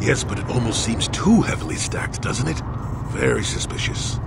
Yes, but it almost seems too heavily stacked, doesn't it? Very suspicious.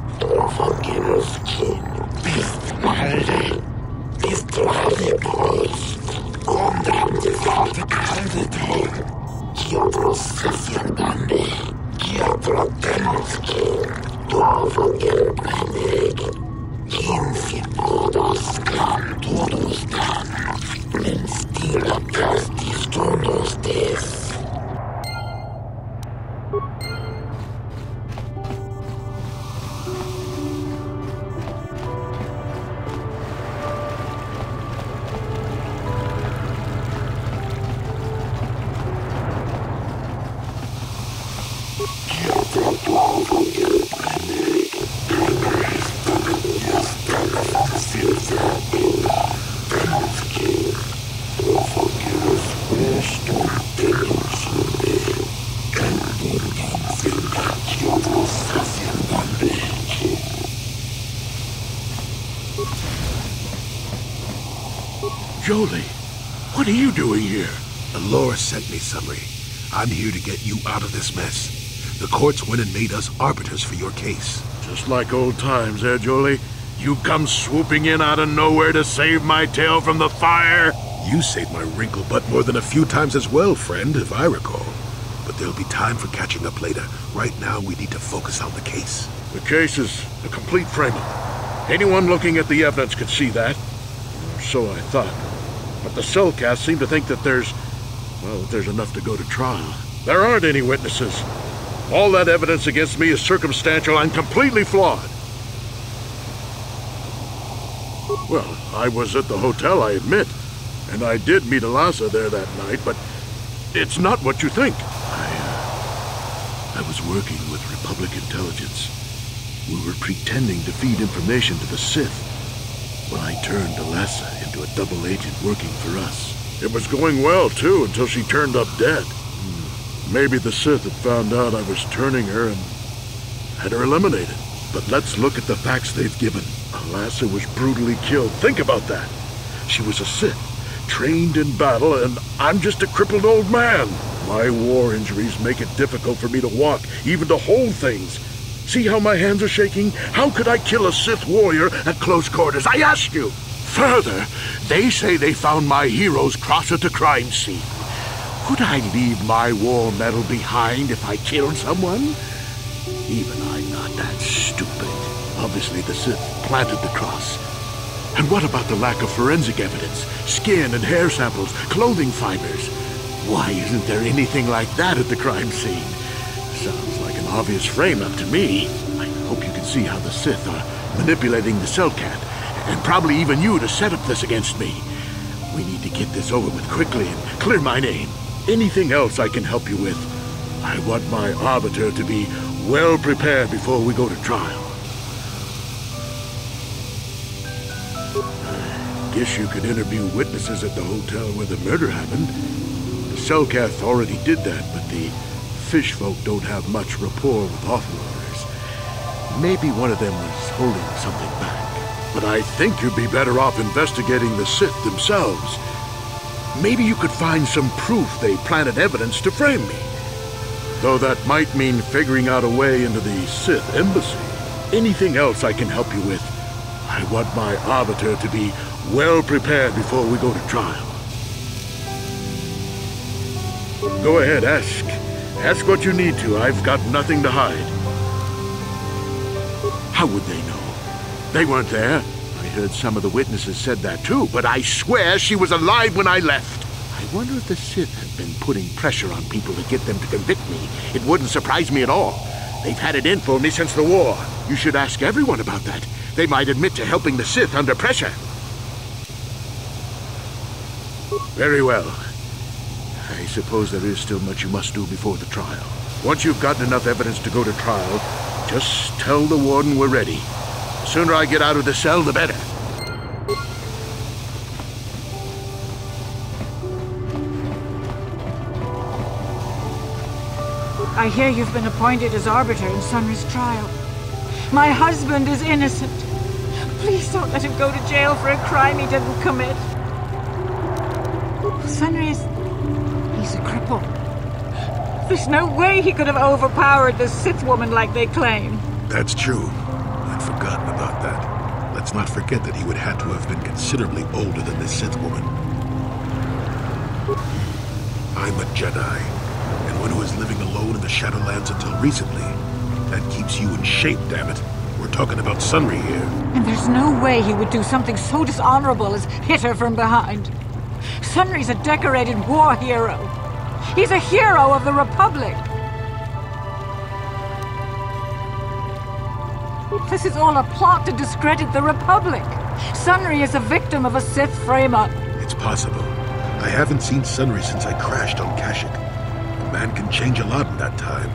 Jolie, what are you doing here? Alora sent me, Summary. I'm here to get you out of this mess. The courts went and made us arbiters for your case. Just like old times, eh, Jolie? You come swooping in out of nowhere to save my tail from the fire? You saved my wrinkle butt more than a few times as well, friend, if I recall. But there'll be time for catching up later. Right now, we need to focus on the case. The case is a complete frame-up. Anyone looking at the evidence could see that. So I thought. But the cellcast seem to think that there's enough to go to trial. There aren't any witnesses. All that evidence against me is circumstantial and completely flawed. Well, I was at the hotel, I admit. And I did meet Eliza there that night, but it's not what you think. I was working with Republic Intelligence. We were pretending to feed information to the Sith when I turned Eliza into a double agent working for us. It was going well, too, until she turned up dead. Maybe the Sith had found out I was turning her and had her eliminated. But let's look at the facts they've given. Eliza was brutally killed. Think about that. She was a Sith, trained in battle, and I'm just a crippled old man. My war injuries make it difficult for me to walk, even to hold things. See how my hands are shaking? How could I kill a Sith warrior at close quarters? I ask you! Further, they say they found my heroes cross at a crime scene. Would I leave my war medal behind if I killed someone? Even I'm not that stupid. Obviously, the Sith planted the cross. And what about the lack of forensic evidence? Skin and hair samples, clothing fibers. Why isn't there anything like that at the crime scene? Sounds like an obvious frame-up to me. I hope you can see how the Sith are manipulating the Cellcat, and probably even you to set up this against me. We need to get this over with quickly and clear my name. Anything else I can help you with? I want my arbiter to be well prepared before we go to trial. I guess you could interview witnesses at the hotel where the murder happened. The Cellcath already did that, but the fish folk don't have much rapport with Offloaders. Maybe one of them was holding something back. But I think you'd be better off investigating the Sith themselves. maybe you could find some proof they planted evidence to frame me. Though that might mean figuring out a way into the Sith embassy. Anything else I can help you with? I want my arbiter to be well prepared before we go to trial. Go ahead, ask. Ask what you need to. I've got nothing to hide. How would they know? They weren't there. I heard some of the witnesses said that too, but I swear she was alive when I left. I wonder if the Sith have been putting pressure on people to get them to convict me. It wouldn't surprise me at all. They've had it in for me since the war. You should ask everyone about that. They might admit to helping the Sith under pressure. Very well. I suppose there is still much you must do before the trial. Once you've gotten enough evidence to go to trial, just tell the warden we're ready. The sooner I get out of the cell, the better. I hear you've been appointed as arbiter in Sunry's trial. My husband is innocent. Please don't let him go to jail for a crime he didn't commit. Sunry he's a cripple. There's no way he could have overpowered the Sith woman like they claim. That's true. I'd forgotten about that. Let's not forget that he would have to have been considerably older than the Sith woman. I'm a Jedi, and one who was living alone in the Shadowlands until recently. That keeps you in shape, damn it. We're talking about Sunry here. And there's no way he would do something so dishonorable as hit her from behind. Sunry's a decorated war hero. He's a hero of the Republic. This is all a plot to discredit the Republic. Sunry is a victim of a Sith frame-up. It's possible. I haven't seen Sunry since I crashed on Kashyyyk. A man can change a lot in that time.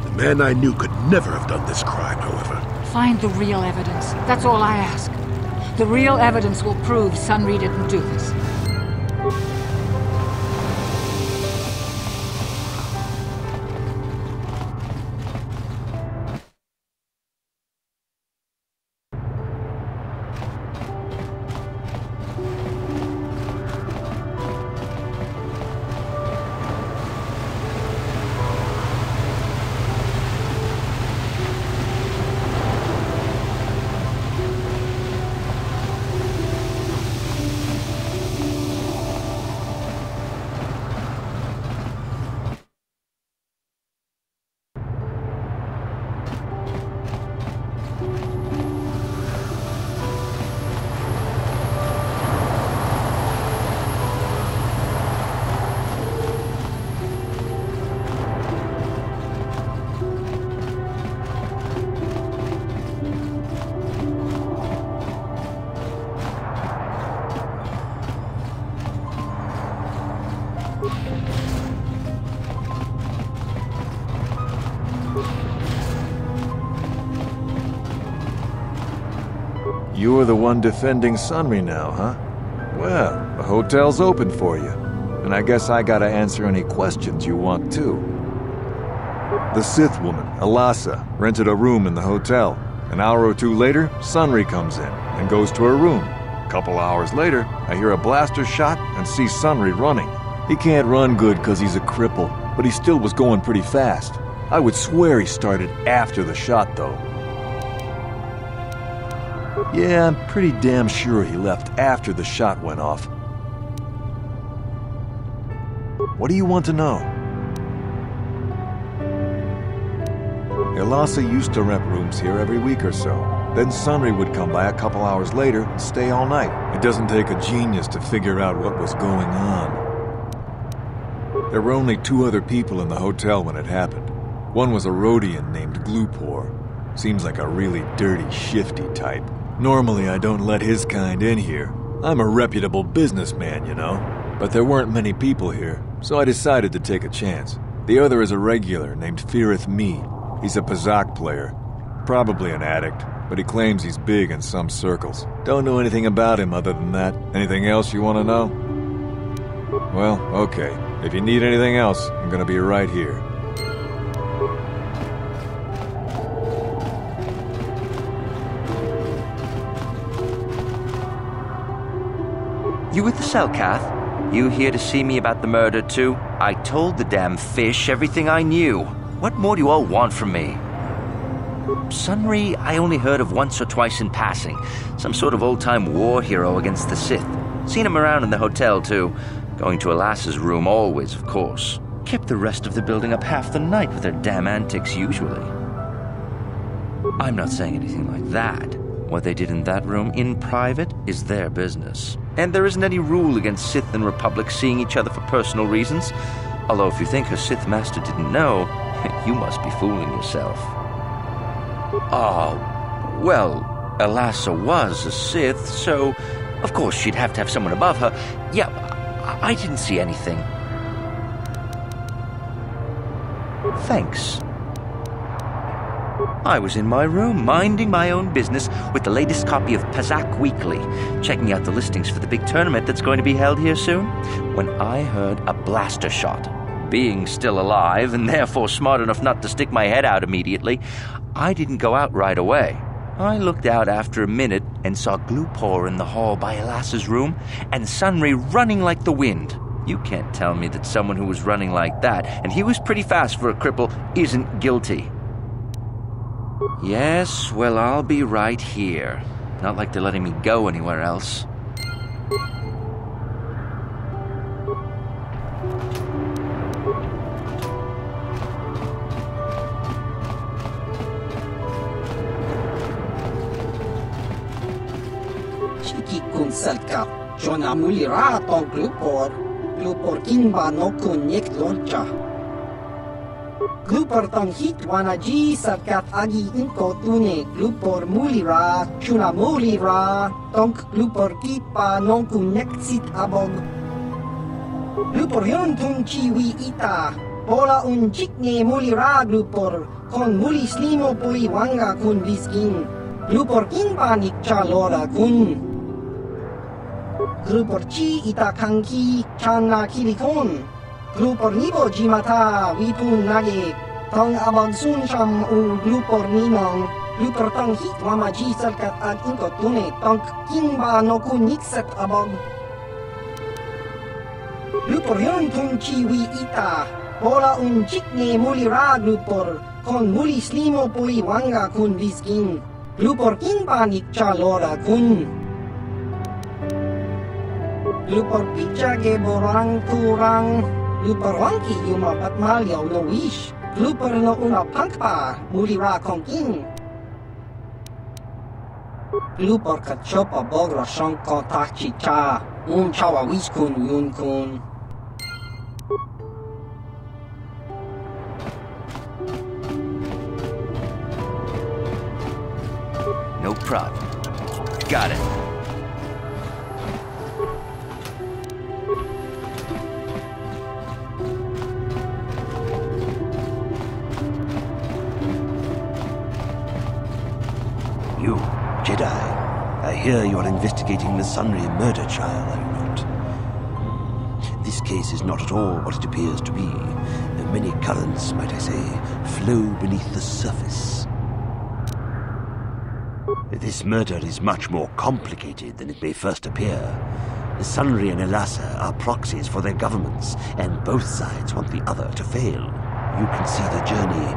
The man I knew could never have done this crime, however. Find the real evidence. That's all I ask. The real evidence will prove Sunry didn't do this. You're the one defending Sunry now, huh? Well, the hotel's open for you. And I guess I gotta answer any questions you want too. The Sith woman, Alasa, rented a room in the hotel. An hour or two later, Sunry comes in and goes to her room. A couple hours later, I hear a blaster shot and see Sunry running. He can't run good because he's a cripple, but he still was going pretty fast. I would swear he started after the shot, though. Yeah, I'm pretty damn sure he left after the shot went off. What do you want to know? Alasa used to rent rooms here every week or so. Then Sunry would come by a couple hours later and stay all night. It doesn't take a genius to figure out what was going on. There were only 2 other people in the hotel when it happened. One was a Rhodian named Glupor. Seems like a really dirty, shifty type. Normally I don't let his kind in here. I'm a reputable businessman, you know. But there weren't many people here, so I decided to take a chance. The other is a regular named Firith Me. He's a Pazak player. Probably an addict, but he claims he's big in some circles. Don't know anything about him other than that. Anything else you want to know? Well, okay. If you need anything else, I'm gonna be right here. You with the cell, Kath? You here to see me about the murder, too? I told the damn fish everything I knew. What more do you all want from me? Sunry, I only heard of once or twice in passing. Some sort of old-time war hero against the Sith. Seen him around in the hotel, too. Going to Alassa's room always, of course. Kept the rest of the building up half the night with their damn antics usually. I'm not saying anything like that. What they did in that room in private is their business. And there isn't any rule against Sith and Republic seeing each other for personal reasons. Although if you think her Sith master didn't know, you must be fooling yourself. Oh, well, Alassa was a Sith, so of course she'd have to have someone above her. Yeah, I didn't see anything. Thanks. I was in my room, minding my own business with the latest copy of Pazak Weekly, checking out the listings for the big tournament that's going to be held here soon, when I heard a blaster shot. Being still alive, and therefore smart enough not to stick my head out immediately, I didn't go out right away. I looked out after a minute and saw Glupor in the hall by Alassa's room, and Sunry running like the wind. You can't tell me that someone who was running like that, and he was pretty fast for a cripple, isn't guilty. Yes, well, I'll be right here. Not like they're letting me go anywhere else. Chiki kun salka, Jona mulira ton Glupor kinba no kun nek loncha. Glupor tong hit wanaji salkat agi inko tune Glupor mulira, chuna mulira, tonk Glupor kipa non kun nek sit abog. Glupor yon tung chiwi ita, pola un chikne mulira Glupor, kon muli slimo pui wanga kun biskin. Glupor kinba nik chalora kun. Glupor chi ita kanki chana kilikon. Glupor nibo jimata wipun nage. Tong abang sun sham un glupor ninong. Glupor tong hit wamaji salkat ad inko tune. Tong kimba no kun nikset abog. Glupor yon tung chiwi ita. Pola un chikne mulira glupor. Kon muli slimo pui wanga kun viskin. Glupor kinba nik chalora kun. Glupor picha ge borang turang. Glupor wangki yuma batmalyaw no wish. Glupor no una pangpa mulira kongking. Glupor kachopa bogra shong kontak chicha. Chawa wish kun yun kun. No problem. Got it. You, Jedi, I hear you are investigating the Sunry murder trial, are you not? This case is not at all what it appears to be. Many currents, might I say, flow beneath the surface. This murder is much more complicated than it may first appear. Sunry and Alassa are proxies for their governments, and both sides want the other to fail. You can see the journey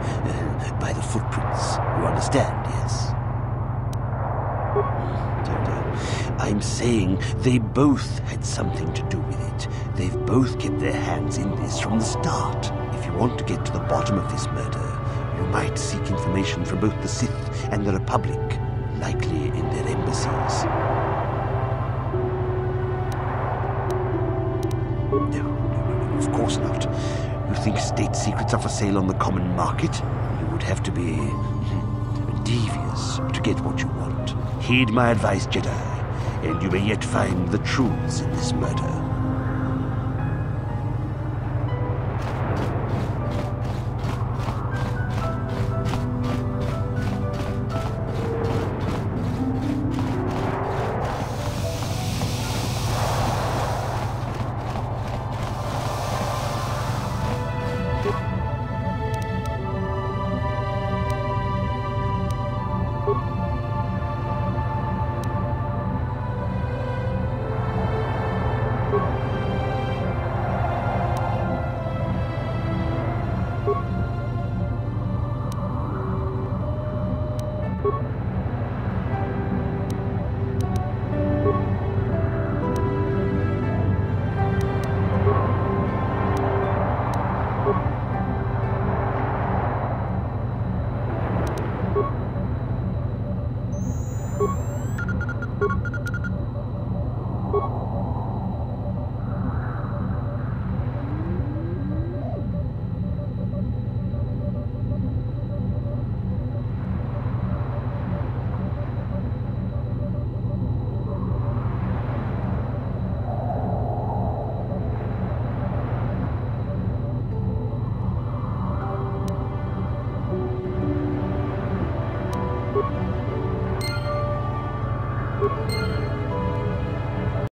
by the footprints. You understand, yes? I'm saying they both had something to do with it. They've both kept their hands in this from the start. If you want to get to the bottom of this murder, you might seek information from both the Sith and the Republic, likely in their embassies. No, of course not. You think state secrets are for sale on the common market? You would have to be devious to get what you want. Heed my advice, Jedi, and you may yet find the truths in this murder.